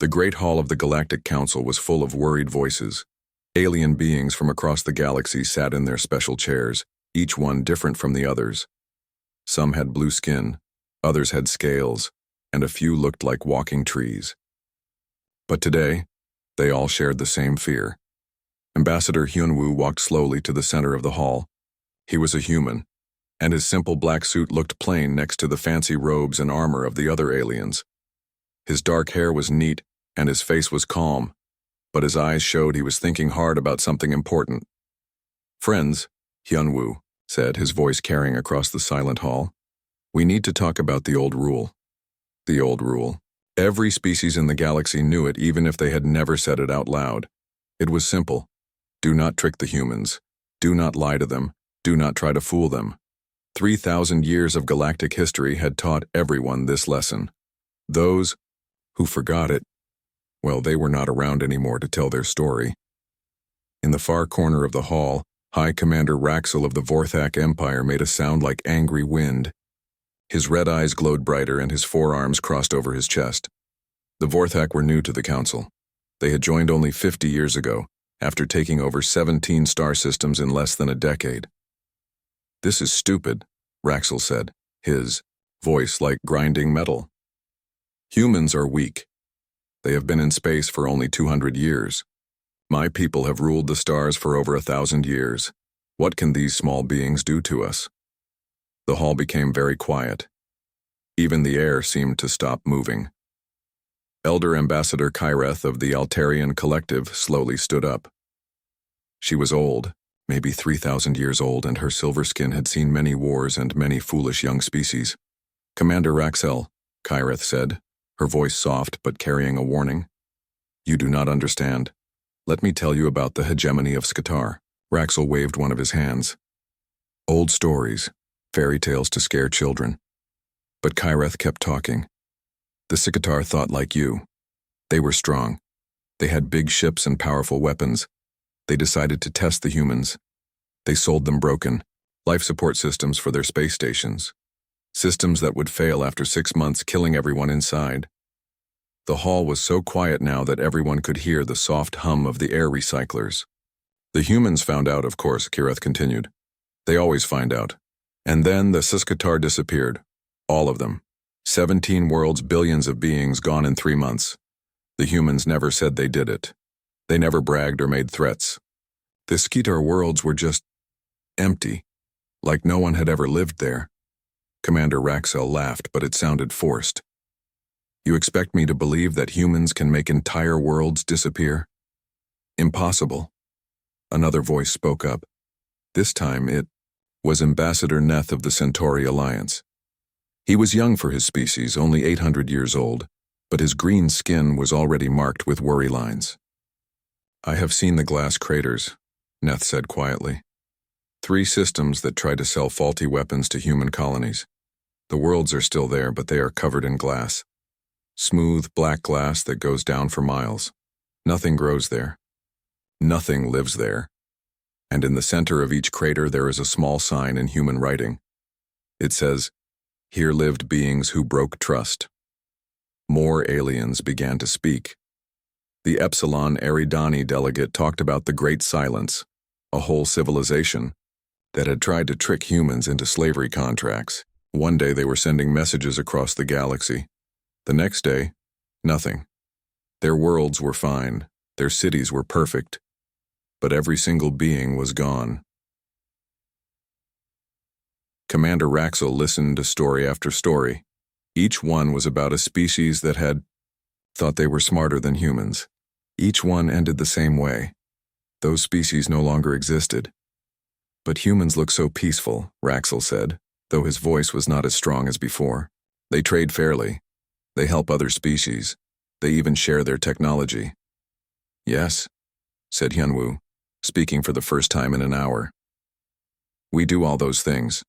The great hall of the Galactic Council was full of worried voices. Alien beings from across the galaxy sat in their special chairs, each one different from the others. Some had blue skin, others had scales, and a few looked like walking trees. But today, they all shared the same fear. Ambassador Hyunwoo walked slowly to the center of the hall. He was a human, and his simple black suit looked plain next to the fancy robes and armor of the other aliens. His dark hair was neat, and his face was calm, but his eyes showed he was thinking hard about something important. "Friends," Hyunwoo said, his voice carrying across the silent hall, "we need to talk about the old rule." The old rule. Every species in the galaxy knew it, even if they had never said it out loud. It was simple. Do not trick the humans. Do not lie to them. Do not try to fool them. 3,000 years of galactic history had taught everyone this lesson. Those who forgot it, well, they were not around anymore to tell their story. In the far corner of the hall, High Commander Raxel of the Vorac Empire made a sound like angry wind. His red eyes glowed brighter and his forearms crossed over his chest. The Vorac were new to the council. They had joined only 50 years ago, after taking over 17 star systems in less than a decade. "This is stupid," Raxel said, his voice like grinding metal. "Humans are weak. They have been in space for only 200 years. My people have ruled the stars for over 1,000 years. What can these small beings do to us?" The hall became very quiet. Even the air seemed to stop moving. Elder Ambassador Kyreth of the Altarian Collective slowly stood up. She was old, maybe 3,000 years old, and her silver skin had seen many wars and many foolish young species. "Commander Raxel," Kyreth said, her voice soft but carrying a warning. "You do not understand. Let me tell you about the hegemony of Skatar." Raxel waved one of his hands. "Old stories, fairy tales to scare children." But Kyreth kept talking. "The Skatar thought like you. They were strong. They had big ships and powerful weapons. They decided to test the humans. They sold them broken life support systems for their space stations. Systems that would fail after 6 months, killing everyone inside." The hall was so quiet now that everyone could hear the soft hum of the air recyclers. "The humans found out, of course," Kyreth continued. "They always find out. And then the Skatar disappeared. All of them. 17 worlds, billions of beings gone in 3 months. The humans never said they did it. They never bragged or made threats. The Skatar worlds were just empty, like no one had ever lived there." Commander Raxel laughed, but it sounded forced. "You expect me to believe that humans can make entire worlds disappear? Impossible." Another voice spoke up. This time it was Ambassador Neth of the Centauri Alliance. He was young for his species, only 800 years old, but his green skin was already marked with worry lines. "I have seen the glass craters," Neth said quietly. 3 systems that try to sell faulty weapons to human colonies. The worlds are still there, but they are covered in glass. Smooth, black glass that goes down for miles. Nothing grows there. Nothing lives there. And in the center of each crater there is a small sign in human writing. It says, "Here lived beings who broke trust." More aliens began to speak. The Epsilon Eridani delegate talked about the Great Silence, a whole civilization that had tried to trick humans into slavery contracts. One day they were sending messages across the galaxy. The next day, nothing. Their worlds were fine, their cities were perfect, but every single being was gone. Commander Raxel listened to story after story. Each one was about a species that had thought they were smarter than humans. Each one ended the same way. Those species no longer existed. "But humans look so peaceful," Raxel said, though his voice was not as strong as before. "They trade fairly. They help other species. They even share their technology." "Yes," said Hyunwoo, speaking for the first time in an hour. "We do all those things.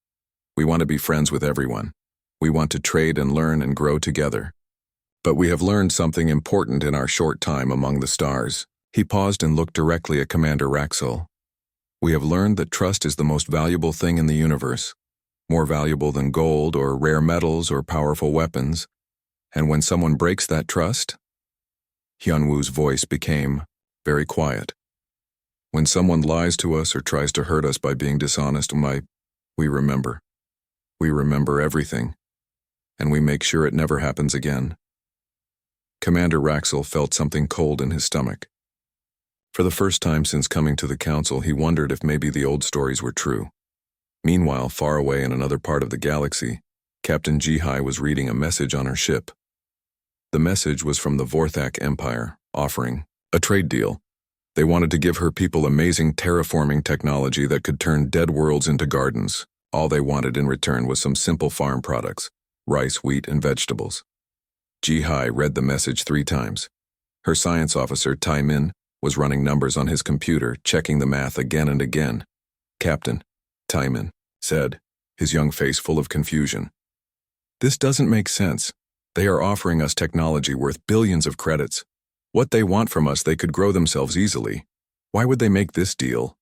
We want to be friends with everyone. We want to trade and learn and grow together. But we have learned something important in our short time among the stars." He paused and looked directly at Commander Raxel. "We have learned that trust is the most valuable thing in the universe, more valuable than gold or rare metals or powerful weapons. And when someone breaks that trust, Hyunwoo's voice became very quiet. When someone lies to us or tries to hurt us by being dishonest, we remember. We remember everything, and we make sure it never happens again. Commander Raxel felt something cold in his stomach. For the first time since coming to the council, he wondered if maybe the old stories were true. Meanwhile, far away in another part of the galaxy, Captain Jihai was reading a message on her ship. The message was from the Vorac Empire, offering a trade deal. They wanted to give her people amazing terraforming technology that could turn dead worlds into gardens. All they wanted in return was some simple farm products, rice, wheat, and vegetables. Jihai read the message 3 times. Her science officer, Tai Min, was running numbers on his computer, checking the math again and again. Captain, Tai Min said, his young face full of confusion. This doesn't make sense. They are offering us technology worth billions of credits. What they want from us, they could grow themselves easily. Why would they make this deal?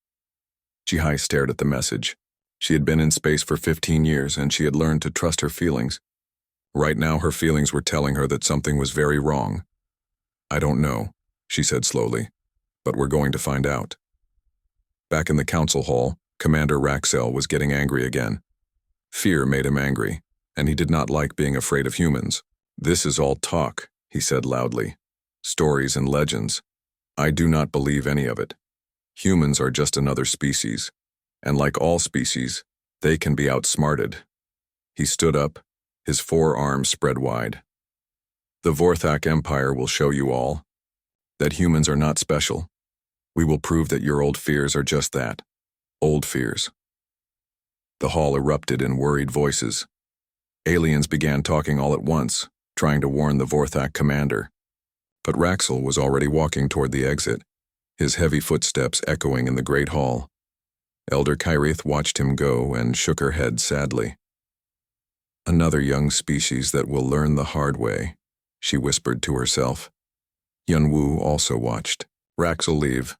Jihai stared at the message. She had been in space for 15 years, and she had learned to trust her feelings. Right now, her feelings were telling her that something was very wrong. I don't know, she said slowly, but we're going to find out. Back in the council hall, Commander Raxel was getting angry again. Fear made him angry, and he did not like being afraid of humans. This is all talk, he said loudly. Stories and legends. I do not believe any of it. Humans are just another species, and like all species, they can be outsmarted. He stood up, his 4 arms spread wide. The Vorac Empire will show you all that humans are not special. We will prove that your old fears are just that, old fears. The hall erupted in worried voices. Aliens began talking all at once, trying to warn the Vorac commander. But Raxel was already walking toward the exit, his heavy footsteps echoing in the great hall. Elder Kyrith watched him go and shook her head sadly. Another young species that will learn the hard way, she whispered to herself. Hyunwoo also watched Raxel leave.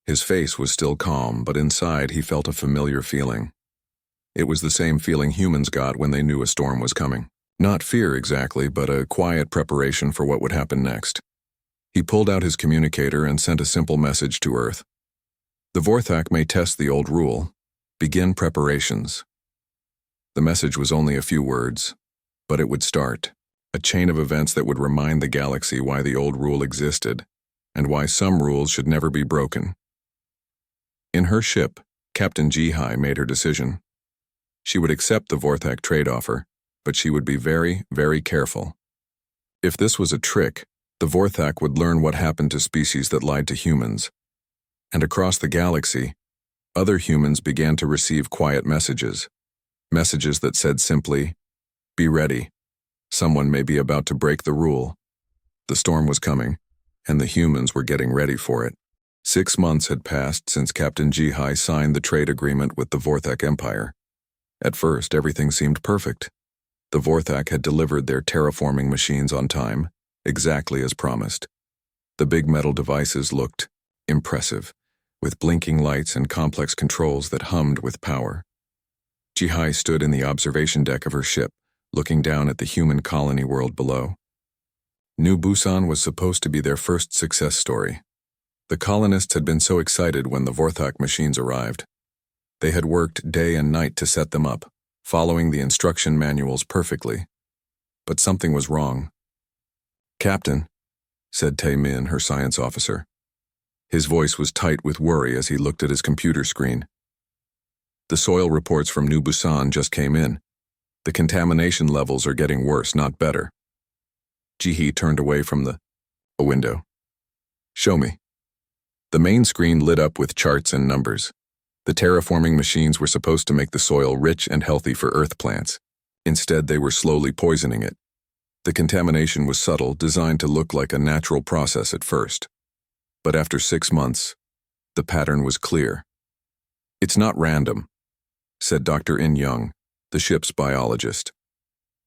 His face was still calm, but inside he felt a familiar feeling. It was the same feeling humans got when they knew a storm was coming. Not fear exactly, but a quiet preparation for what would happen next. He pulled out his communicator and sent a simple message to Earth. The Vorac may test the old rule. Begin preparations. The message was only a few words, but it would start a chain of events that would remind the galaxy why the old rule existed, and why some rules should never be broken. In her ship, Captain Jihai made her decision. She would accept the Vorac trade offer, but she would be very, very careful. If this was a trick, the Vorac would learn what happened to species that lied to humans. And across the galaxy, other humans began to receive quiet messages. Messages that said simply, "Be ready. Someone may be about to break the rule." The storm was coming, and the humans were getting ready for it. 6 months had passed since Captain Jihai signed the trade agreement with the Vorac Empire. At first, everything seemed perfect. The Vorac had delivered their terraforming machines on time, exactly as promised. The big metal devices looked impressive, with blinking lights and complex controls that hummed with power. Jihai stood in the observation deck of her ship, looking down at the human colony world below. New Busan was supposed to be their first success story. The colonists had been so excited when the Vorac machines arrived. They had worked day and night to set them up, following the instruction manuals perfectly. But something was wrong. "Captain," said Tai Min, her science officer. His voice was tight with worry as he looked at his computer screen. "The soil reports from New Busan just came in. The contamination levels are getting worse, not better." Jihee turned away from a window. "Show me." The main screen lit up with charts and numbers. The terraforming machines were supposed to make the soil rich and healthy for earth plants. Instead, they were slowly poisoning it. The contamination was subtle, designed to look like a natural process at first. But after 6 months, the pattern was clear. "It's not random," said Dr. In Young, the ship's biologist.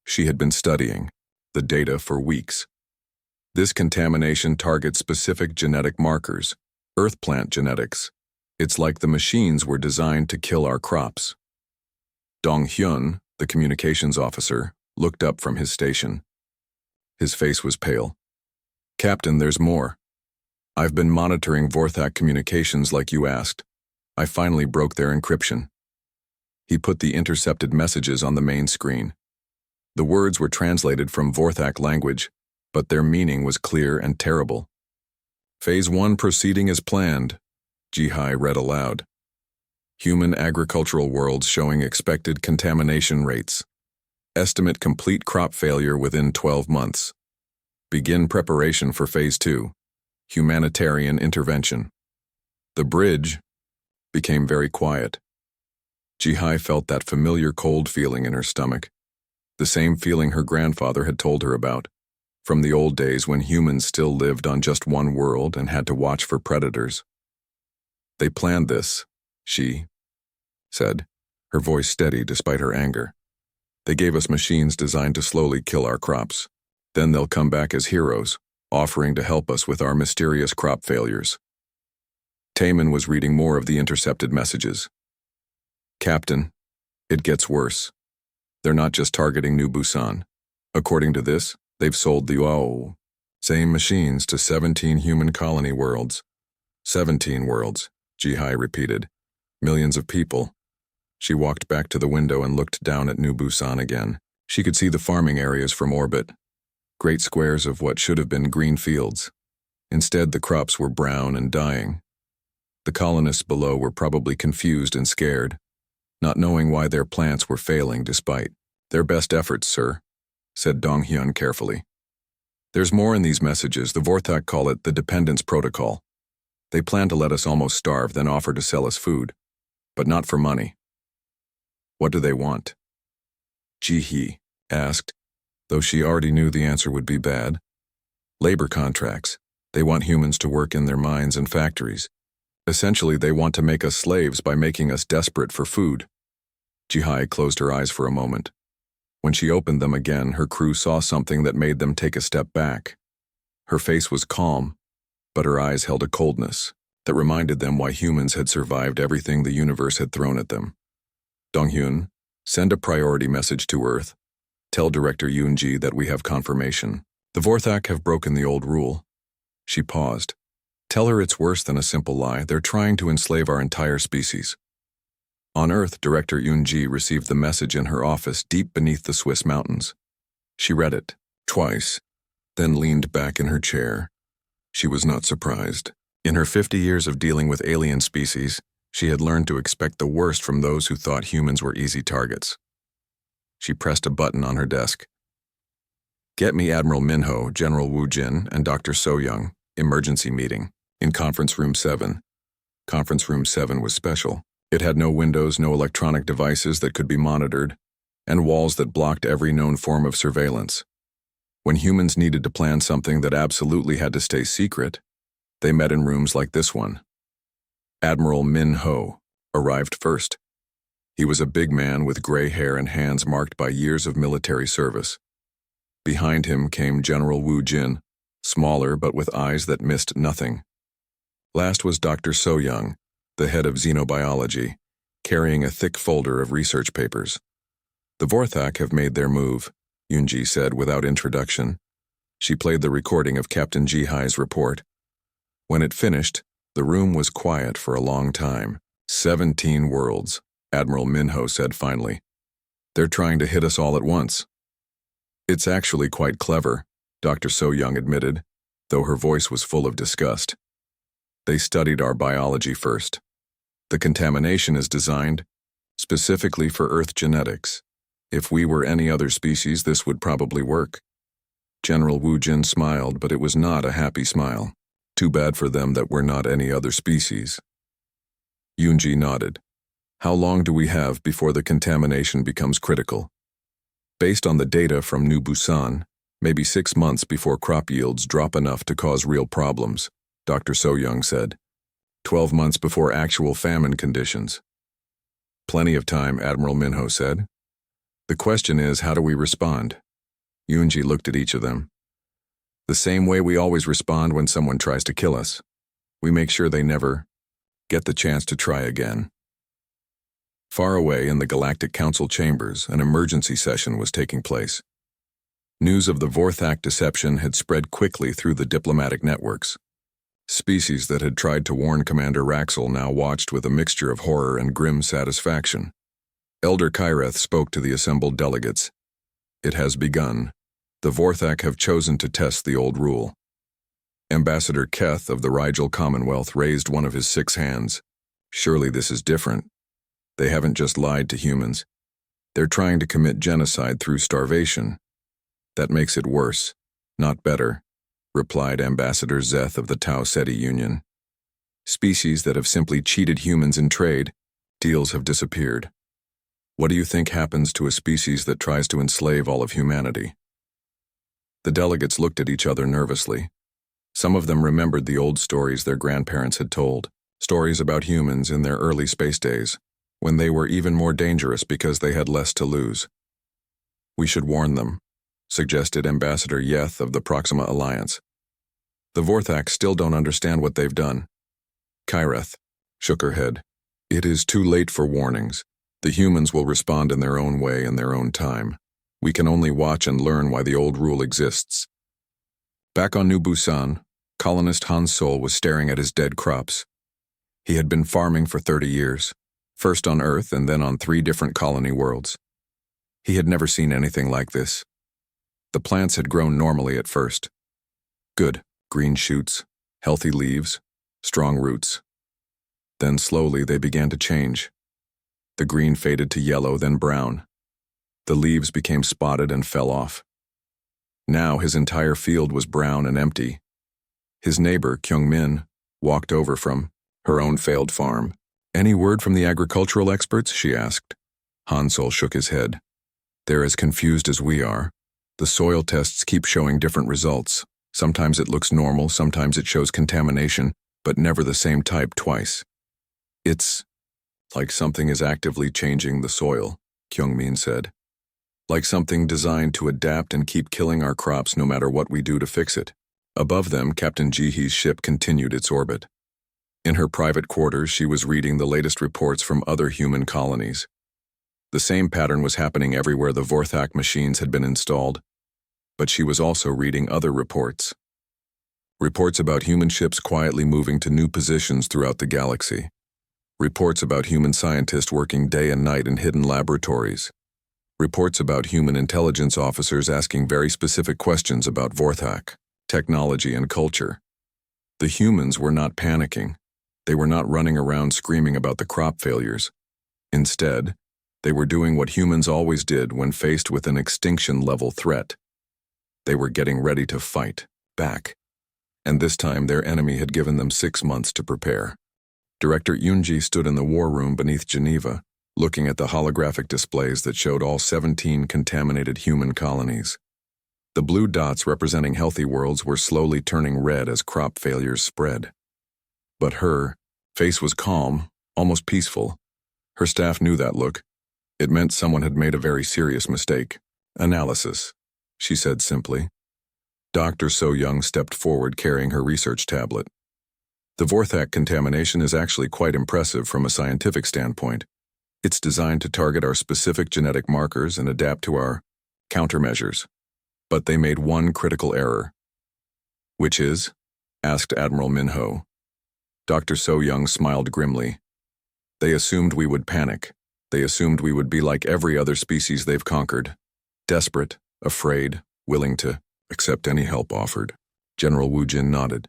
She had been studying the data for weeks. "This contamination targets specific genetic markers, earth plant genetics. It's like the machines were designed to kill our crops." Dong Hyun, the communications officer, looked up from his station. His face was pale. Captain, there's more. I've been monitoring Vorac communications like you asked. I finally broke their encryption. He put the intercepted messages on the main screen. The words were translated from Vorac language, but their meaning was clear and terrible. Phase 1 proceeding as planned, Jihai read aloud. Human agricultural worlds showing expected contamination rates. Estimate complete crop failure within 12 months. Begin preparation for Phase 2, humanitarian intervention. The bridge became very quiet. Jihai felt that familiar cold feeling in her stomach, the same feeling her grandfather had told her about, from the old days when humans still lived on just one world and had to watch for predators. They planned this, she said, her voice steady despite her anger. They gave us machines designed to slowly kill our crops. Then they'll come back as heroes, offering to help us with our mysterious crop failures. Taman was reading more of the intercepted messages. Captain, it gets worse. They're not just targeting New Busan. According to this, they've sold the same machines to 17 human colony worlds. 17 worlds, Jihai repeated. Millions of people. She walked back to the window and looked down at New Busan again. She could see the farming areas from orbit. Great squares of what should have been green fields. Instead, the crops were brown and dying. The colonists below were probably confused and scared, not knowing why their plants were failing despite their best efforts, sir, said Donghyun carefully. There's more in these messages. The Vorac call it the dependence protocol. They plan to let us almost starve, then offer to sell us food, but not for money. What do they want? Jihee asked, though she already knew the answer would be bad. Labor contracts. They want humans to work in their mines and factories. Essentially, they want to make us slaves by making us desperate for food. Jihai closed her eyes for a moment. When she opened them again, her crew saw something that made them take a step back. Her face was calm, but her eyes held a coldness that reminded them why humans had survived everything the universe had thrown at them. Donghyun, send a priority message to Earth. Tell Director Yoonji that we have confirmation. The Vorac have broken the old rule. She paused. Tell her it's worse than a simple lie. They're trying to enslave our entire species. On Earth, Director Yoonji received the message in her office deep beneath the Swiss mountains. She read it twice, then leaned back in her chair. She was not surprised. In her 50 years of dealing with alien species, she had learned to expect the worst from those who thought humans were easy targets. She pressed a button on her desk. Get me Admiral Minho, General Wu Jin, and Dr. So Young. Emergency meeting. In Conference Room 7. Conference Room 7 was special. It had no windows, no electronic devices that could be monitored, and walls that blocked every known form of surveillance. When humans needed to plan something that absolutely had to stay secret, they met in rooms like this one. Admiral Min Ho arrived first. He was a big man with gray hair and hands marked by years of military service. Behind him came General Wu Jin, smaller but with eyes that missed nothing. Last was Dr. So Young, the head of xenobiology, carrying a thick folder of research papers. The Vorac have made their move, Yoonji said without introduction. She played the recording of Captain Jihai's report. When it finished, the room was quiet for a long time. 17 worlds, Admiral Minho said finally. They're trying to hit us all at once. It's actually quite clever, Dr. So Young admitted, though her voice was full of disgust. They studied our biology first. The contamination is designed specifically for Earth genetics. If we were any other species, this would probably work. General Wu Jin smiled, but it was not a happy smile. Too bad for them that we're not any other species. Yoonji nodded. How long do we have before the contamination becomes critical? Based on the data from New Busan, maybe 6 months before crop yields drop enough to cause real problems, Dr. So Young said. 12 months before actual famine conditions. Plenty of time, Admiral Minho said. The question is, how do we respond? Yoonji looked at each of them. The same way we always respond when someone tries to kill us. We make sure they never get the chance to try again. Far away in the Galactic Council chambers, an emergency session was taking place. News of the Vorac deception had spread quickly through the diplomatic networks. Species that had tried to warn Commander Raxel now watched with a mixture of horror and grim satisfaction. Elder Kyreth spoke to the assembled delegates. It has begun. The Vorac have chosen to test the old rule. Ambassador Keth of the Rigel Commonwealth raised one of his 6 hands. Surely this is different. They haven't just lied to humans. They're trying to commit genocide through starvation. That makes it worse, not better, replied Ambassador Zeth of the Tau Ceti Union. Species that have simply cheated humans in trade, deals have disappeared. What do you think happens to a species that tries to enslave all of humanity? The delegates looked at each other nervously. Some of them remembered the old stories their grandparents had told, stories about humans in their early space days, when they were even more dangerous because they had less to lose. We should warn them, suggested Ambassador Yeth of the Proxima Alliance. The Vorac still don't understand what they've done. Kyreth shook her head. It is too late for warnings. The humans will respond in their own way in their own time. We can only watch and learn why the old rule exists. Back on New Busan, colonist Han Sol was staring at his dead crops. He had been farming for 30 years, first on Earth and then on 3 different colony worlds. He had never seen anything like this. The plants had grown normally at first. Good, green shoots, healthy leaves, strong roots. Then slowly they began to change. The green faded to yellow, then brown. The leaves became spotted and fell off. Now his entire field was brown and empty. His neighbor, Kyung-min, walked over from her own failed farm. Any word from the agricultural experts? She asked. Hansol shook his head. They're as confused as we are. The soil tests keep showing different results. Sometimes it looks normal, sometimes it shows contamination, but never the same type twice. It's like something is actively changing the soil, Kyung-min said. Like something designed to adapt and keep killing our crops no matter what we do to fix it. Above them, Captain Jihee's ship continued its orbit. In her private quarters, she was reading the latest reports from other human colonies. The same pattern was happening everywhere the Vorac machines had been installed, but she was also reading other reports. Reports about human ships quietly moving to new positions throughout the galaxy. Reports about human scientists working day and night in hidden laboratories. Reports about human intelligence officers asking very specific questions about Vorac, technology and culture. The humans were not panicking. They were not running around screaming about the crop failures. Instead, they were doing what humans always did when faced with an extinction-level threat. They were getting ready to fight back. And this time their enemy had given them 6 months to prepare. Director Yoonji stood in the war room beneath Geneva, looking at the holographic displays that showed all 17 contaminated human colonies. The blue dots representing healthy worlds were slowly turning red as crop failures spread. But her face was calm, almost peaceful. Her staff knew that look. It meant someone had made a very serious mistake. Analysis, she said simply. Dr. So-Young stepped forward carrying her research tablet. The Vorac contamination is actually quite impressive from a scientific standpoint. It's designed to target our specific genetic markers and adapt to our countermeasures. But they made one critical error. Which is? Asked Admiral Minho. Dr. So-Young smiled grimly. They assumed we would panic. They assumed we would be like every other species they've conquered. Desperate, afraid, willing to accept any help offered. General Wu Jin nodded.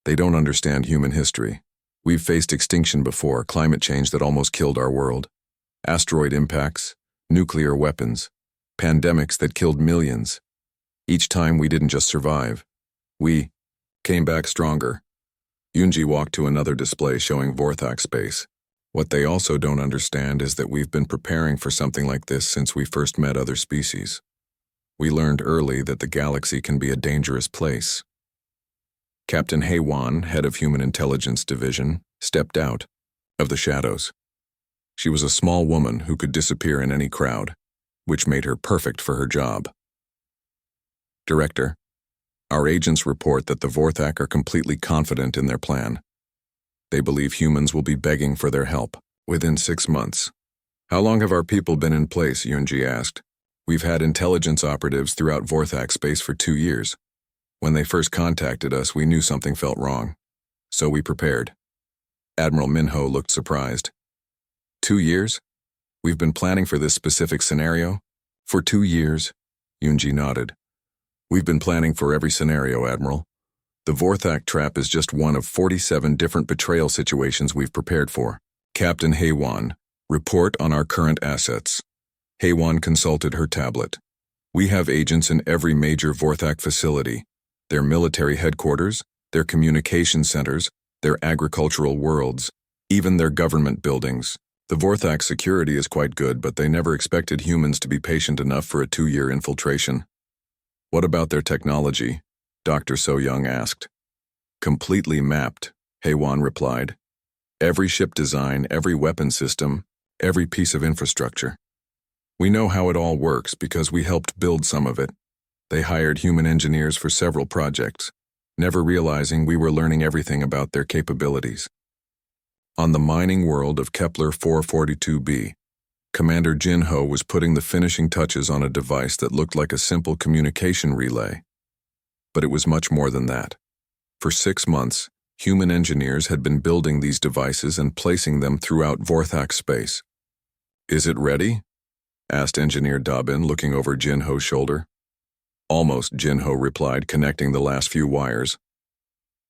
They don't understand human history. We've faced extinction before, climate change that almost killed our world. Asteroid impacts, nuclear weapons, pandemics that killed millions. Each time we didn't just survive. We came back stronger. Yoonji walked to another display showing Vorac space. What they also don't understand is that we've been preparing for something like this since we first met other species. We learned early that the galaxy can be a dangerous place. Captain Haewon, head of Human Intelligence Division, stepped out of the shadows. She was a small woman who could disappear in any crowd, which made her perfect for her job. Director, our agents report that the Vorac are completely confident in their plan. They believe humans will be begging for their help within 6 months. How long have our people been in place? Yoonji asked. We've had intelligence operatives throughout Vorthak space for 2 years. When they first contacted us, we knew something felt wrong. So we prepared. Admiral Minho looked surprised. 2 years? We've been planning for this specific scenario? For 2 years, Yunji nodded. We've been planning for every scenario, Admiral. The Vorthak trap is just one of 47 different betrayal situations we've prepared for. Captain Haywan, report on our current assets. Haywan consulted her tablet. We have agents in every major Vorthak facility. Their military headquarters, their communication centers, their agricultural worlds, even their government buildings. The Vorthak security is quite good, but they never expected humans to be patient enough for a 2-year infiltration. What about their technology? Dr. So-Young asked. Completely mapped, Haywan replied. Every ship design, every weapon system, every piece of infrastructure. We know how it all works because we helped build some of it. They hired human engineers for several projects, never realizing we were learning everything about their capabilities. On the mining world of Kepler 442b, Commander Jinho was putting the finishing touches on a device that looked like a simple communication relay. But it was much more than that. For 6 months, human engineers had been building these devices and placing them throughout Vorthak space. Is it ready? Asked Engineer Dobbin, looking over Jinho's shoulder. Almost, Jinho replied, connecting the last few wires.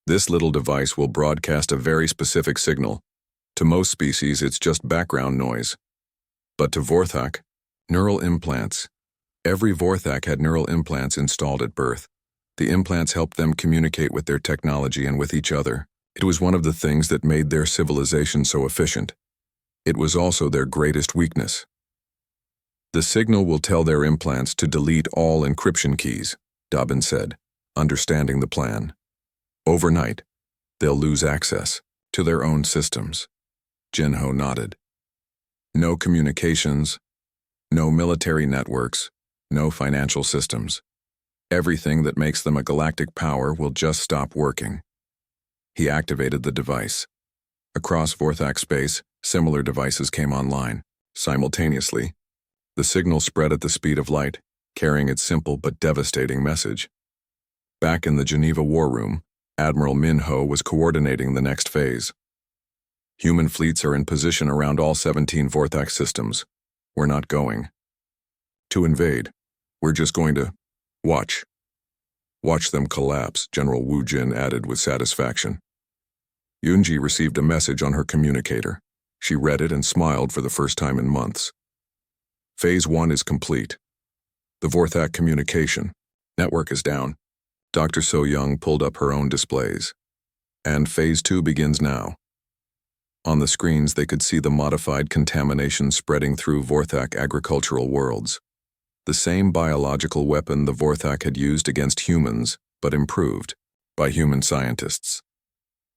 This little device will broadcast a very specific signal. To most species, it's just background noise. But to Vorthak, neural implants. Every Vorthak had neural implants installed at birth. The implants helped them communicate with their technology and with each other. It was one of the things that made their civilization so efficient. It was also their greatest weakness. The signal will tell their implants to delete all encryption keys, Dobbin said, understanding the plan. Overnight, they'll lose access to their own systems. Jinho nodded. No communications, no military networks, no financial systems. Everything that makes them a galactic power will just stop working. He activated the device. Across Vorthak space, similar devices came online. Simultaneously, the signal spread at the speed of light, carrying its simple but devastating message. Back in the Geneva War Room, Admiral Minho was coordinating the next phase. Human fleets are in position around all 17 Vorthak systems. We're not going to invade. We're just going to watch. Watch them collapse, General Wu Jin added with satisfaction. Yunji received a message on her communicator. She read it and smiled for the first time in months. Phase 1 is complete. The Vorthak communication network is down. Dr. So-Young pulled up her own displays. And Phase 2 begins now. On the screens, they could see the modified contamination spreading through Vorthak agricultural worlds. The same biological weapon the Vorthak had used against humans, but improved, by human scientists.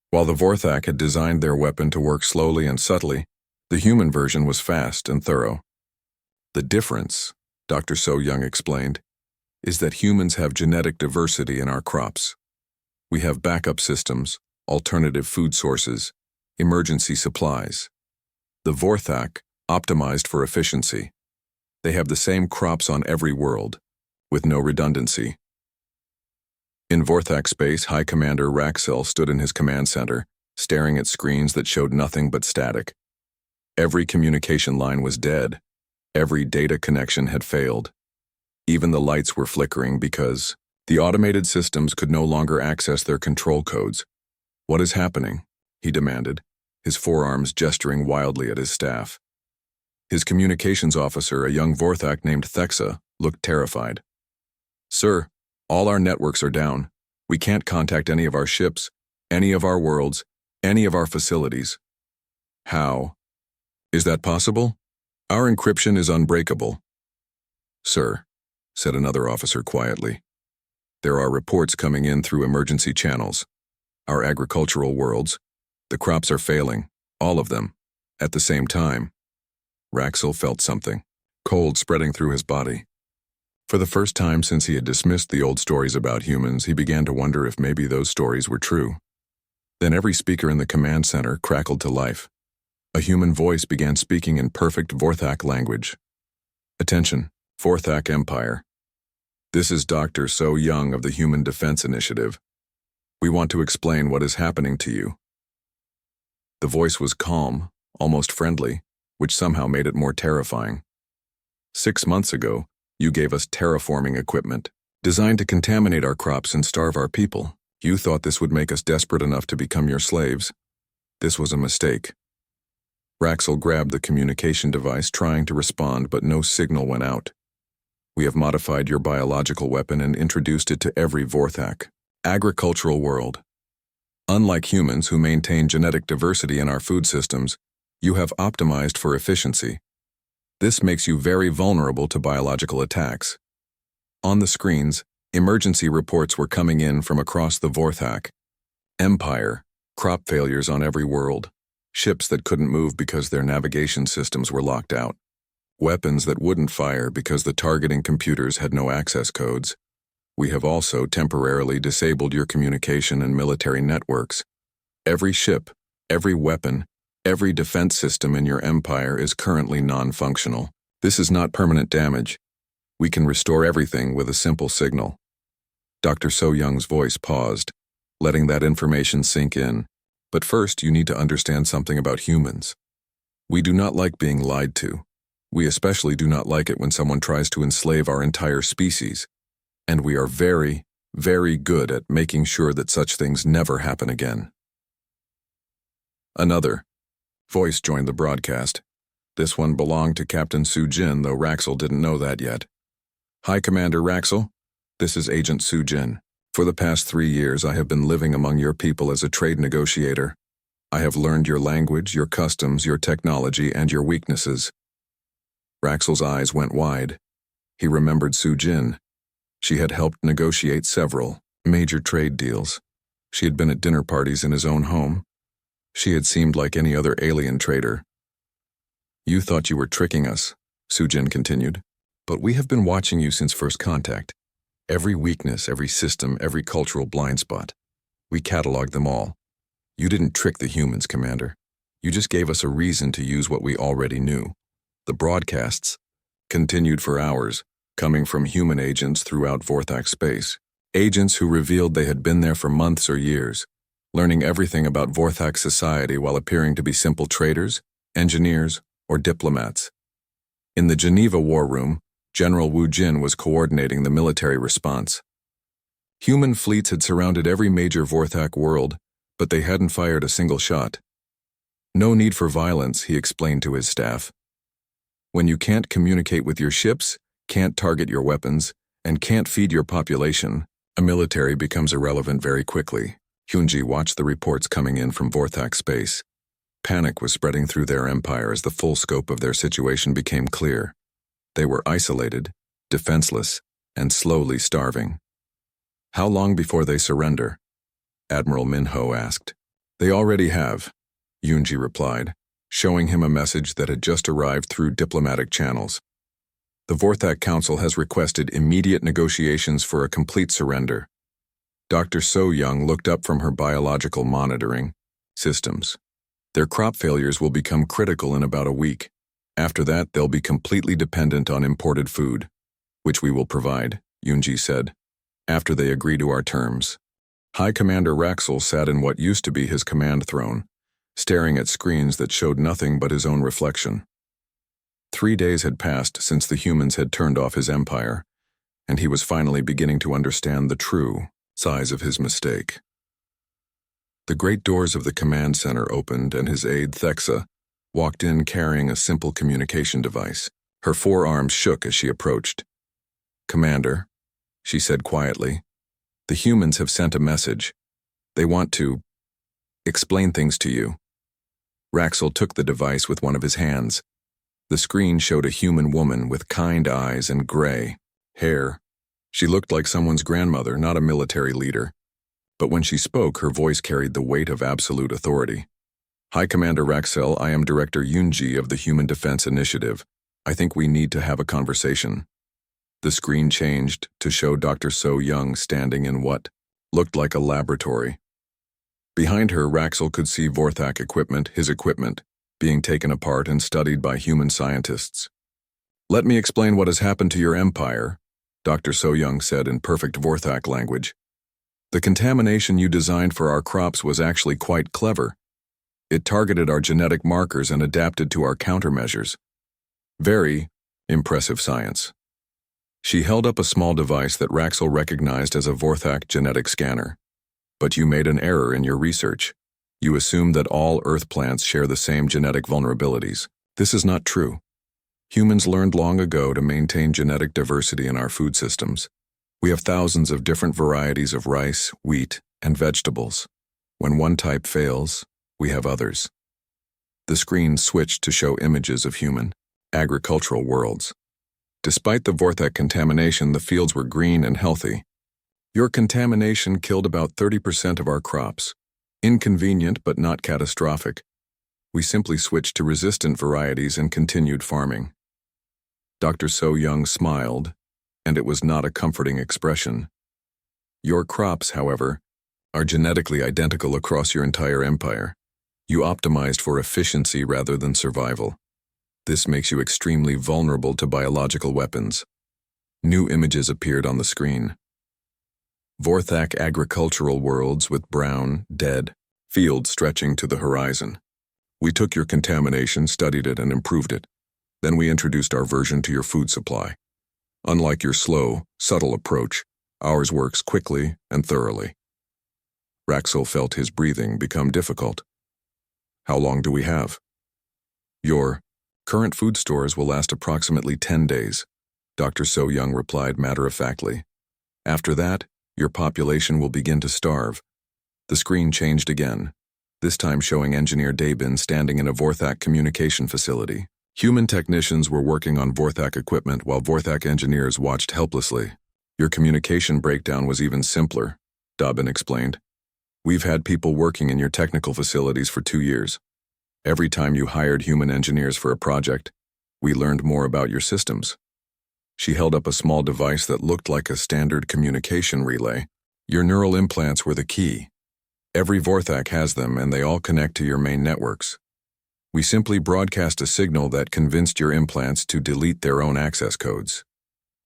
While the Vorthak had designed their weapon to work slowly and subtly, the human version was fast and thorough. The difference, Dr. So-Young explained, is that humans have genetic diversity in our crops. We have backup systems, alternative food sources, emergency supplies. The Vorthak optimized for efficiency. They have the same crops on every world, with no redundancy. In Vorthak space, High Commander Raxel stood in his command center, staring at screens that showed nothing but static. Every communication line was dead. Every data connection had failed. Even the lights were flickering because the automated systems could no longer access their control codes. What is happening? He demanded, his forearms gesturing wildly at his staff. His communications officer, a young Vorthak named Thexa, looked terrified. Sir, all our networks are down. We can't contact any of our ships, any of our worlds, any of our facilities. How? Is that possible? Our encryption is unbreakable. Sir, said another officer quietly, there are reports coming in through emergency channels. Our agricultural worlds, the crops are failing, all of them, at the same time. Raxel felt something, cold spreading through his body. For the first time since he had dismissed the old stories about humans, he began to wonder if maybe those stories were true. Then every speaker in the command center crackled to life. A human voice began speaking in perfect Vorthak language. Attention, Vorthak Empire. This is Dr. So Young of the Human Defense Initiative. We want to explain what is happening to you. The voice was calm, almost friendly, which somehow made it more terrifying. 6 months ago, you gave us terraforming equipment, designed to contaminate our crops and starve our people. You thought this would make us desperate enough to become your slaves. This was a mistake. Raxel grabbed the communication device, trying to respond, but no signal went out. We have modified your biological weapon and introduced it to every Vorthak, agricultural world. Unlike humans who maintain genetic diversity in our food systems, you have optimized for efficiency. This makes you very vulnerable to biological attacks. On the screens, emergency reports were coming in from across the Vorthak Empire, crop failures on every world, ships that couldn't move because their navigation systems were locked out, weapons that wouldn't fire because the targeting computers had no access codes. We have also temporarily disabled your communication and military networks. Every ship, every weapon, every defense system in your empire is currently non-functional. This is not permanent damage. We can restore everything with a simple signal. Dr. So Young's voice paused, letting that information sink in. But first, you need to understand something about humans. We do not like being lied to. We especially do not like it when someone tries to enslave our entire species. And we are very, very good at making sure that such things never happen again. Another voice joined the broadcast. This one belonged to Captain Sujin, though Raxel didn't know that yet. Hi, Commander Raxel. This is Agent Sujin. For the past 3 years, I have been living among your people as a trade negotiator. I have learned your language, your customs, your technology, and your weaknesses. Raxel's eyes went wide. He remembered Sujin. She had helped negotiate several major trade deals. She had been at dinner parties in his own home. She had seemed like any other alien trader. You thought you were tricking us, Sujin continued. But we have been watching you since first contact. Every weakness, every system, every cultural blind spot. We cataloged them all. You didn't trick the humans, Commander. You just gave us a reason to use what we already knew. The broadcasts continued for hours, coming from human agents throughout Vorthak space. Agents who revealed they had been there for months or years, learning everything about Vorthak society while appearing to be simple traders, engineers, or diplomats. In the Geneva War Room, General Wu Jin was coordinating the military response. Human fleets had surrounded every major Vorthak world, but they hadn't fired a single shot. No need for violence, he explained to his staff. When you can't communicate with your ships, can't target your weapons, and can't feed your population, a military becomes irrelevant very quickly. Hyunji watched the reports coming in from Vorthak space. Panic was spreading through their empire as the full scope of their situation became clear. They were isolated, defenseless, and slowly starving. How long before they surrender? Admiral Minho asked. They already have, Yunji replied, showing him a message that had just arrived through diplomatic channels. The Vorthak Council has requested immediate negotiations for a complete surrender. Dr. So Young looked up from her biological monitoring systems. Their crop failures will become critical in about a week. After that, they'll be completely dependent on imported food, which we will provide, Yunji said, after they agree to our terms. High Commander Raxel sat in what used to be his command throne, staring at screens that showed nothing but his own reflection. 3 days had passed since the humans had turned off his empire, and he was finally beginning to understand the true size of his mistake. The great doors of the command center opened, and his aide, Thexa, walked in carrying a simple communication device. Her forearms shook as she approached. Commander, she said quietly, the humans have sent a message. They want to explain things to you. Raxel took the device with one of his hands. The screen showed a human woman with kind eyes and gray hair. She looked like someone's grandmother, not a military leader. But when she spoke, her voice carried the weight of absolute authority. Hi, Commander Raxel, I am Director Yunji of the Human Defense Initiative. I think we need to have a conversation. The screen changed to show Dr. So Young standing in what looked like a laboratory. Behind her, Raxel could see Vorthak equipment, his equipment, being taken apart and studied by human scientists. Let me explain what has happened to your empire, Dr. So-Young said in perfect Vorthak language. The contamination you designed for our crops was actually quite clever. It targeted our genetic markers and adapted to our countermeasures. Very impressive science. She held up a small device that Raxel recognized as a Vorthak genetic scanner. But you made an error in your research. You assumed that all Earth plants share the same genetic vulnerabilities. This is not true. Humans learned long ago to maintain genetic diversity in our food systems. We have thousands of different varieties of rice, wheat, and vegetables. When one type fails, we have others. The screen switched to show images of human, agricultural worlds. Despite the Vorthak contamination, the fields were green and healthy. Your contamination killed about 30% of our crops. Inconvenient but not catastrophic. We simply switched to resistant varieties and continued farming. Dr. So-Young smiled, and it was not a comforting expression. Your crops, however, are genetically identical across your entire empire. You optimized for efficiency rather than survival. This makes you extremely vulnerable to biological weapons. New images appeared on the screen. Vorthak agricultural worlds with brown, dead fields stretching to the horizon. We took your contamination, studied it, and improved it. Then we introduced our version to your food supply. Unlike your slow, subtle approach, ours works quickly and thoroughly. Raxel felt his breathing become difficult. How long do we have? Your current food stores will last approximately 10 days, Dr. So-Young replied matter-of-factly. After that, your population will begin to starve. The screen changed again, this time showing Engineer Dabin standing in a Vorthak communication facility. Human technicians were working on Vorthak equipment while Vorthak engineers watched helplessly. Your communication breakdown was even simpler, Dabin explained. We've had people working in your technical facilities for 2 years. Every time you hired human engineers for a project, we learned more about your systems. She held up a small device that looked like a standard communication relay. Your neural implants were the key. Every Vorthak has them, and they all connect to your main networks. We simply broadcast a signal that convinced your implants to delete their own access codes.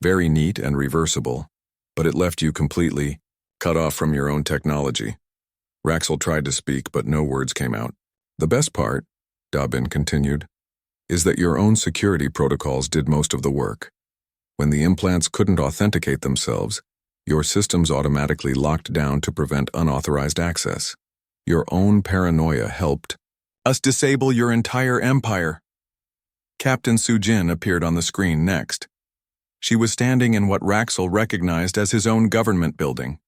Very neat and reversible, but it left you completely cut off from your own technology. Raxel tried to speak, but no words came out. The best part, Dabin continued, is that your own security protocols did most of the work. When the implants couldn't authenticate themselves, your systems automatically locked down to prevent unauthorized access. Your own paranoia helped us disable your entire empire. Captain Sujin appeared on the screen next. She was standing in what Raxel recognized as his own government building,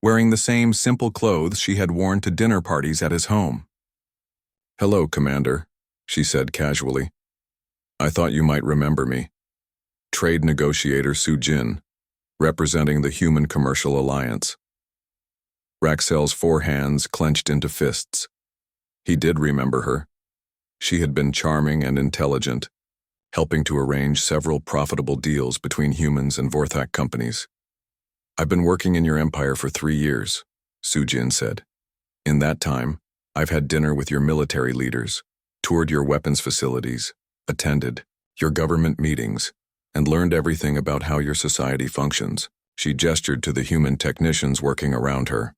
wearing the same simple clothes she had worn to dinner parties at his home. "Hello, Commander," she said casually. "I thought you might remember me. Trade negotiator Sujin, representing the Human Commercial Alliance." Raxel's 4 hands clenched into fists. He did remember her. She had been charming and intelligent, helping to arrange several profitable deals between humans and Vorthak companies. "I've been working in your empire for 3 years, Sujin said. In that time, I've had dinner with your military leaders, toured your weapons facilities, attended your government meetings, and learned everything about how your society functions." She gestured to the human technicians working around her.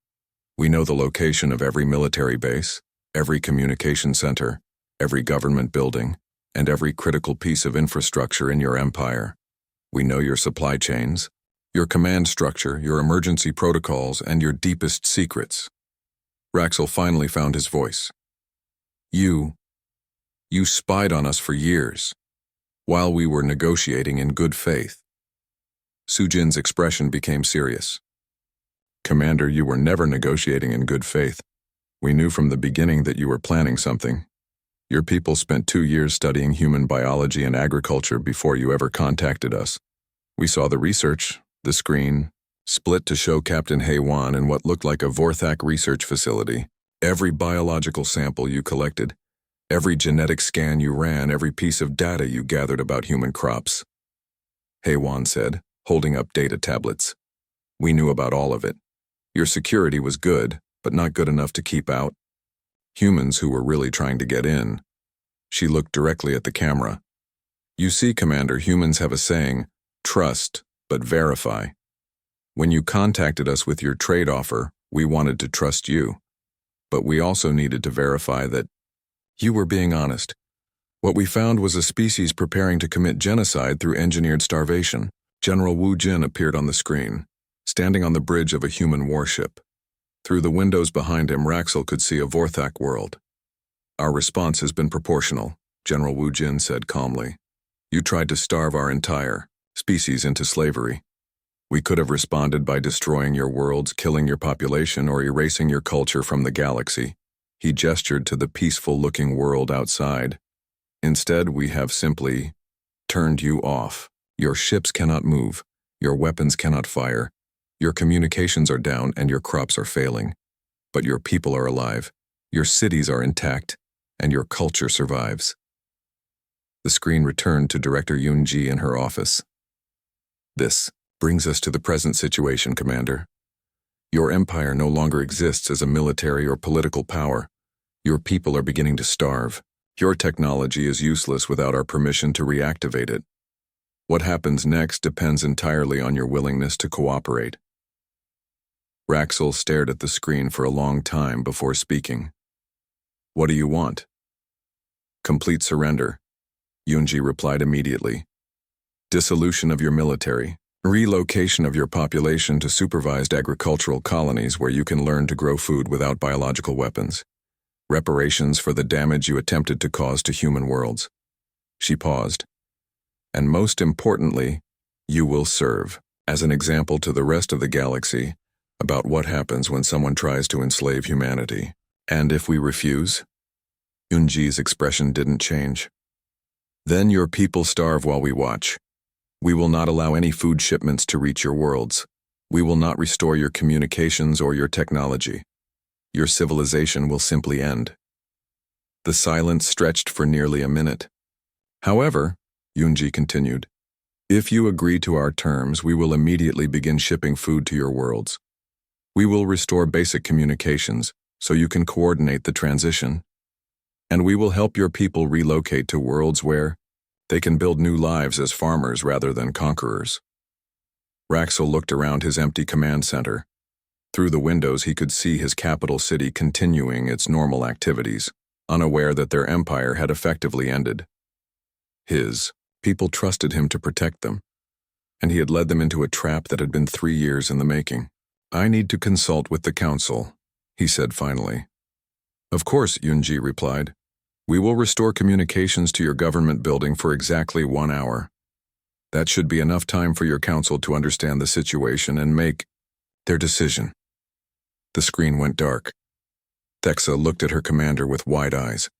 "We know the location of every military base, every communication center, every government building, and every critical piece of infrastructure in your empire. We know your supply chains, your command structure, your emergency protocols, and your deepest secrets." Raxel finally found his voice. You spied on us for years, while we were negotiating in good faith." Sujin's expression became serious. "Commander, you were never negotiating in good faith. We knew from the beginning that you were planning something. Your people spent 2 years studying human biology and agriculture before you ever contacted us. We saw the research, the screen, split to show Captain Haywan in what looked like a Vorthak research facility. Every biological sample you collected, every genetic scan you ran, every piece of data you gathered about human crops," Haywan said, holding up data tablets. "We knew about all of it. Your security was good, but not good enough to keep out humans who were really trying to get in." She looked directly at the camera. You see, Commander, humans have a saying, trust, but verify. When you contacted us with your trade offer, we wanted to trust you. But we also needed to verify that you were being honest. What we found was a species preparing to commit genocide through engineered starvation. General Wu Jin appeared on the screen, standing on the bridge of a human warship. Through the windows behind him, Raxel could see a Vorac world. Our response has been proportional, General Wu Jin said calmly. You tried to starve our entire species into slavery. We could have responded by destroying your worlds, killing your population, or erasing your culture from the galaxy. He gestured to the peaceful-looking world outside. Instead, we have simply turned you off. Your ships cannot move, your weapons cannot fire, your communications are down, and your crops are failing. But your people are alive, your cities are intact, and your culture survives. The screen returned to Director Yunji in her office. This brings us to the present situation, Commander. Your empire no longer exists as a military or political power. Your people are beginning to starve. Your technology is useless without our permission to reactivate it. What happens next depends entirely on your willingness to cooperate. Raxel stared at the screen for a long time before speaking. What do you want? Complete surrender, Yunji replied immediately. Dissolution of your military. Relocation of your population to supervised agricultural colonies where you can learn to grow food without biological weapons. Reparations for the damage you attempted to cause to human worlds. She paused. And most importantly, you will serve as an example to the rest of the galaxy about what happens when someone tries to enslave humanity. And if we refuse? Yunji's expression didn't change. Then your people starve while we watch. We will not allow any food shipments to reach your worlds. We will not restore your communications or your technology. Your civilization will simply end. The silence stretched for nearly a minute. However, Yunji continued, if you agree to our terms, we will immediately begin shipping food to your worlds. We will restore basic communications so you can coordinate the transition. And we will help your people relocate to worlds where they can build new lives as farmers rather than conquerors. Raxel looked around his empty command center. Through the windows, he could see his capital city continuing its normal activities, unaware that their empire had effectively ended. His people trusted him to protect them, and he had led them into a trap that had been 3 years in the making. I need to consult with the council, he said finally. Of course, Yunji replied. We will restore communications to your government building for exactly 1 hour. That should be enough time for your council to understand the situation and make their decision. The screen went dark. Thexa looked at her commander with wide eyes.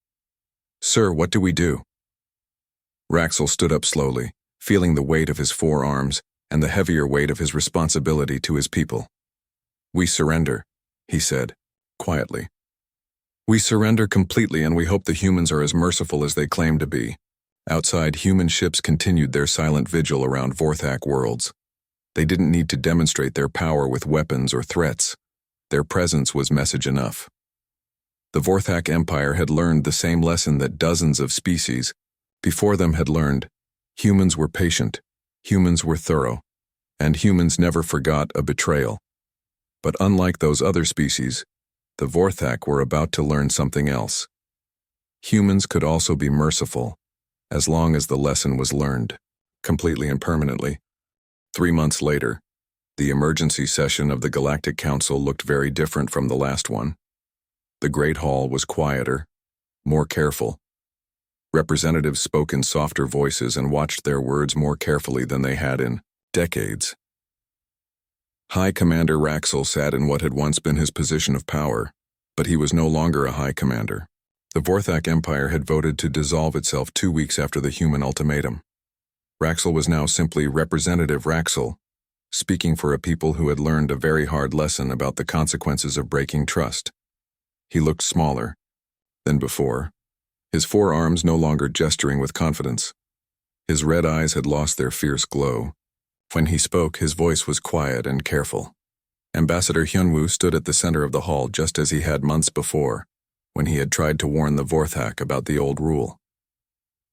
Sir, what do we do? Raxel stood up slowly, feeling the weight of his forearms and the heavier weight of his responsibility to his people. We surrender, he said, quietly. We surrender completely, and we hope the humans are as merciful as they claim to be. Outside, human ships continued their silent vigil around Vorac worlds. They didn't need to demonstrate their power with weapons or threats. Their presence was message enough. The Vorac Empire had learned the same lesson that dozens of species before them had learned. Humans were patient, humans were thorough, and humans never forgot a betrayal. But unlike those other species, the Vorac were about to learn something else. Humans could also be merciful, as long as the lesson was learned, completely and permanently. 3 months later, the emergency session of the Galactic Council looked very different from the last one. The Great Hall was quieter, more careful. Representatives spoke in softer voices and watched their words more carefully than they had in decades. High Commander Raxel sat in what had once been his position of power, but he was no longer a High Commander. The Vorac Empire had voted to dissolve itself 2 weeks after the human ultimatum. Raxel was now simply Representative Raxel, speaking for a people who had learned a very hard lesson about the consequences of breaking trust. He looked smaller than before, his forearms no longer gesturing with confidence. His red eyes had lost their fierce glow. When he spoke, his voice was quiet and careful. Ambassador Hyunwoo stood at the center of the hall just as he had months before, when he had tried to warn the Vorac about the old rule.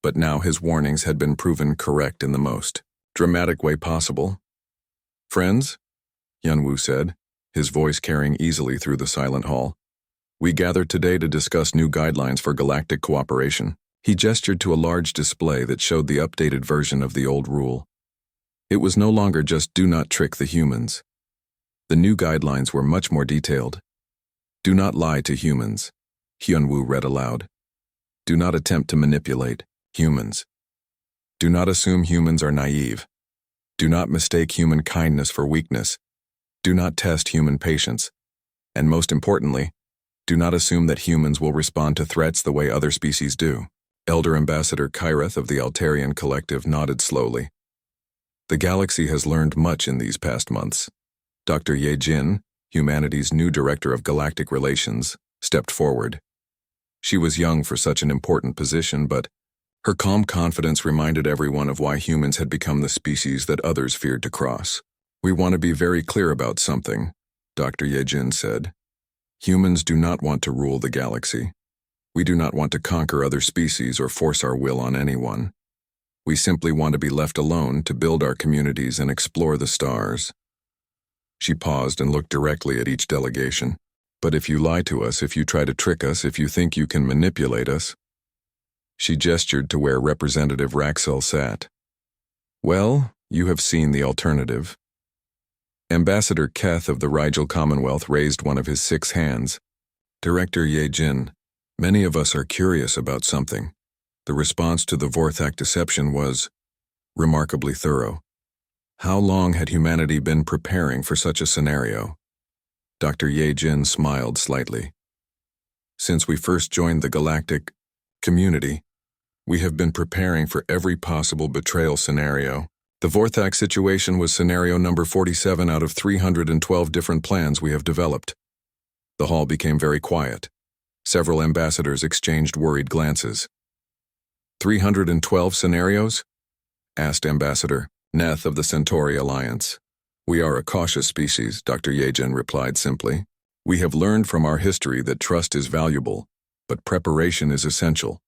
but now his warnings had been proven correct in the most dramatic way possible. "Friends," Yunwu said, his voice carrying easily through the silent hall, "we gathered today to discuss new guidelines for galactic cooperation." He gestured to a large display that showed the updated version of the old rule. It was no longer just "do not trick the humans." The new guidelines were much more detailed. "Do not lie to humans," Hyunwoo read aloud. "Do not attempt to manipulate humans. Do not assume humans are naive. Do not mistake human kindness for weakness. Do not test human patience. And most importantly, do not assume that humans will respond to threats the way other species do." Elder Ambassador Kyreth of the Altarian Collective nodded slowly. "The galaxy has learned much in these past months." Dr. Ye Jin, humanity's new Director of Galactic Relations, stepped forward. She was young for such an important position, but her calm confidence reminded everyone of why humans had become the species that others feared to cross. "We want to be very clear about something," Dr. Ye Jin said. "Humans do not want to rule the galaxy. We do not want to conquer other species or force our will on anyone. We simply want to be left alone to build our communities and explore the stars." She paused and looked directly at each delegation. "But if you lie to us, if you try to trick us, if you think you can manipulate us..." She gestured to where Representative Raxel sat. "Well, you have seen the alternative." Ambassador Keth of the Rigel Commonwealth raised one of his 6 hands. "Director Ye Jin, many of us are curious about something. The response to the Vorthak deception was remarkably thorough. How long had humanity been preparing for such a scenario?" Dr. Ye Jin smiled slightly. "Since we first joined the galactic community, we have been preparing for every possible betrayal scenario. The Vorthak situation was scenario number 47 out of 312 different plans we have developed." The hall became very quiet. Several ambassadors exchanged worried glances. 312 scenarios? Asked Ambassador Neth of the Centauri Alliance. "We are a cautious species," Dr. Yejin replied simply. "We have learned from our history that trust is valuable, but preparation is essential."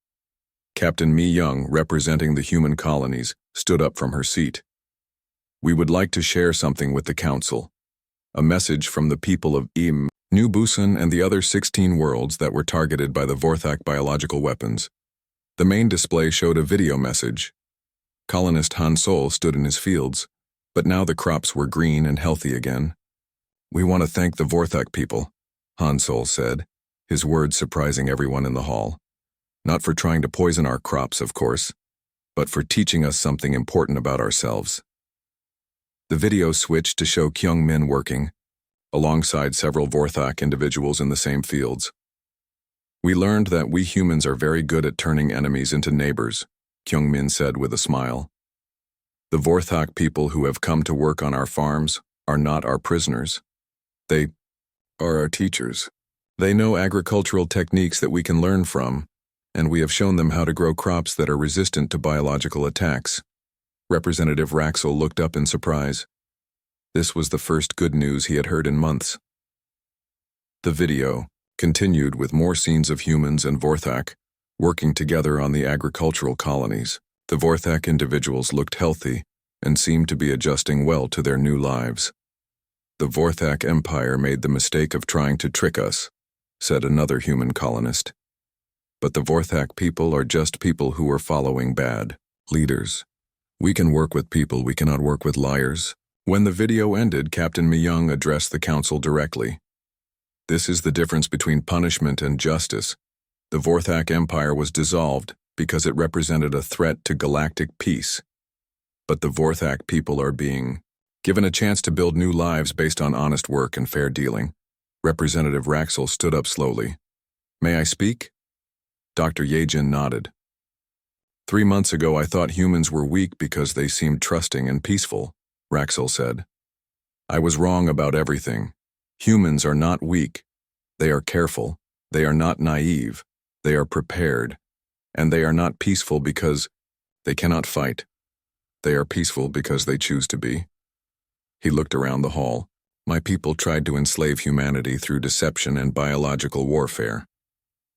Captain Mi Young, representing the human colonies, stood up from her seat. "We would like to share something with the Council. A message from the people of New Busan and the other 16 worlds that were targeted by the Vorthak biological weapons." The main display showed a video message. Colonist Han Sol stood in his fields, but now the crops were green and healthy again. "We want to thank the Vorthak people," Han Sol said, his words surprising everyone in the hall. "Not for trying to poison our crops, of course, but for teaching us something important about ourselves." The video switched to show Kyung Min working, alongside several Vorthak individuals in the same fields. "We learned that we humans are very good at turning enemies into neighbors," Kyung Min said with a smile. "The Vorthak people who have come to work on our farms are not our prisoners. They are our teachers. They know agricultural techniques that we can learn from, and we have shown them how to grow crops that are resistant to biological attacks." Representative Raxel looked up in surprise. This was the first good news he had heard in months. The video continued with more scenes of humans and Vorthak working together on the agricultural colonies. The Vorthak individuals looked healthy and seemed to be adjusting well to their new lives. "The Vorthak Empire made the mistake of trying to trick us," said another human colonist. "But the Vorthak people are just people who are following bad leaders. We can work with people, we cannot work with liars." When the video ended, Captain Mi-young addressed the Council directly. "This is the difference between punishment and justice. The Vorthak Empire was dissolved because it represented a threat to galactic peace. But the Vorthak people are being given a chance to build new lives based on honest work and fair dealing." Representative Raxel stood up slowly. "May I speak?" Dr. Yejin nodded. 3 months ago I thought humans were weak because they seemed trusting and peaceful," Raxel said. "I was wrong about everything. Humans are not weak. They are careful. They are not naive. They are prepared. And they are not peaceful because they cannot fight. They are peaceful because they choose to be." He looked around the hall. "My people tried to enslave humanity through deception and biological warfare.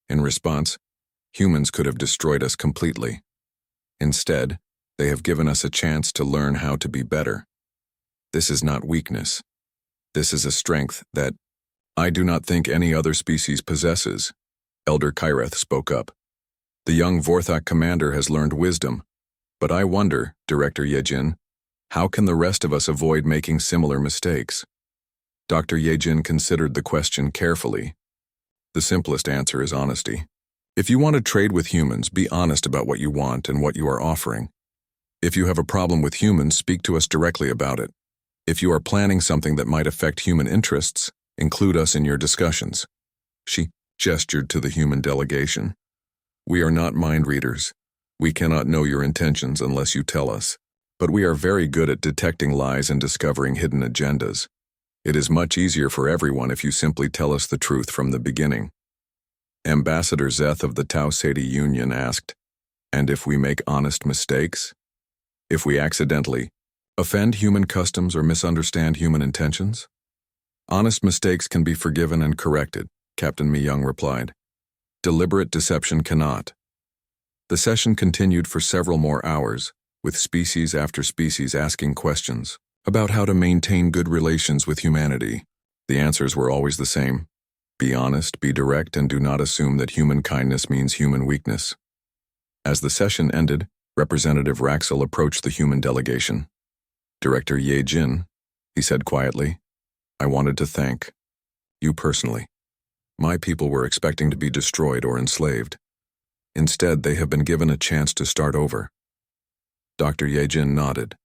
In response, humans could have destroyed us completely. Instead, they have given us a chance to learn how to be better. This is not weakness. This is a strength that I do not think any other species possesses. Elder Kyreth spoke up. The young Vorthak commander has learned wisdom, but I wonder, Director Yejin, how can the rest of us avoid making similar mistakes? Dr. Yejin considered the question carefully. The simplest answer is honesty. If you want to trade with humans, be honest about what you want and what you are offering. If you have a problem with humans, speak to us directly about it. If you are planning something that might affect human interests, include us in your discussions. She gestured to the human delegation. We are not mind readers. We cannot know your intentions unless you tell us. But we are very good at detecting lies and discovering hidden agendas. It is much easier for everyone if you simply tell us the truth from the beginning. Ambassador Zeth of the Tau Ceti Union asked, and if we make honest mistakes? If we accidentally offend human customs or misunderstand human intentions? Honest mistakes can be forgiven and corrected, Captain Mi-young replied. Deliberate deception cannot. The session continued for several more hours, with species after species asking questions about how to maintain good relations with humanity. The answers were always the same. Be honest, be direct, and do not assume that human kindness means human weakness. As the session ended, Representative Raxel approached the human delegation. Director Yejin, he said quietly, I wanted to thank you personally. My people were expecting to be destroyed or enslaved. Instead, they have been given a chance to start over. Dr. Yejin nodded.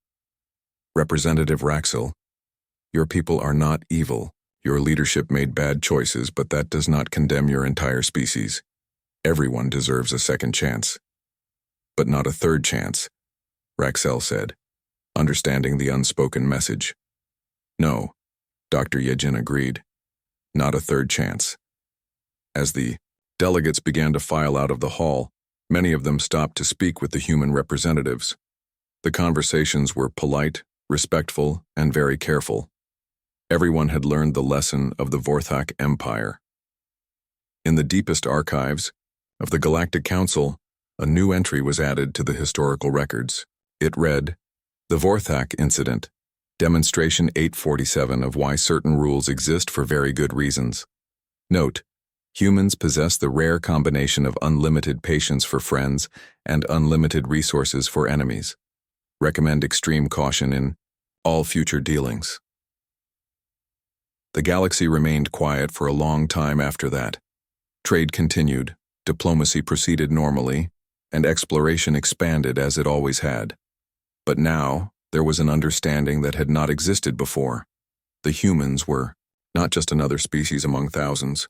Representative Raxel, your people are not evil. Your leadership made bad choices, but that does not condemn your entire species. Everyone deserves a second chance. But not a third chance, Raxel said, understanding the unspoken message. No, Dr. Yejin agreed. Not a third chance. As the delegates began to file out of the hall, many of them stopped to speak with the human representatives. The conversations were polite, respectful, and very careful. Everyone had learned the lesson of the Vorthak Empire. In the deepest archives of the Galactic Council, a new entry was added to the historical records. It read, The Vorthak Incident, Demonstration 847 of why certain rules exist for very good reasons. Note, humans possess the rare combination of unlimited patience for friends and unlimited resources for enemies. Recommend extreme caution in all future dealings. The galaxy remained quiet for a long time after that. Trade continued, diplomacy proceeded normally, and exploration expanded as it always had. But now, there was an understanding that had not existed before. The humans were not just another species among thousands.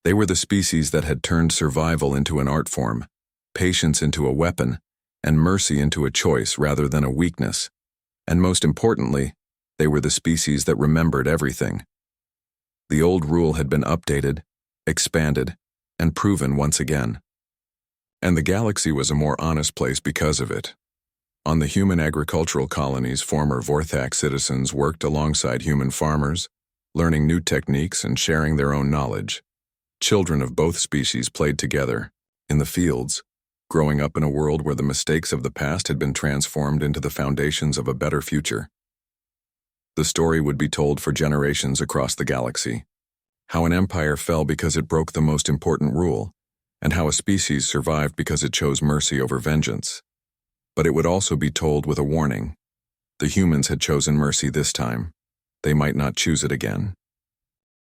They were the species that had turned survival into an art form, patience into a weapon, and mercy into a choice rather than a weakness. And most importantly, they were the species that remembered everything. The old rule had been updated, expanded, and proven once again. And the galaxy was a more honest place because of it. On the human agricultural colonies, former Vorthak citizens worked alongside human farmers, learning new techniques and sharing their own knowledge. Children of both species played together, in the fields, growing up in a world where the mistakes of the past had been transformed into the foundations of a better future. The story would be told for generations across the galaxy. How an empire fell because it broke the most important rule, and how a species survived because it chose mercy over vengeance. But it would also be told with a warning. The humans had chosen mercy this time. They might not choose it again.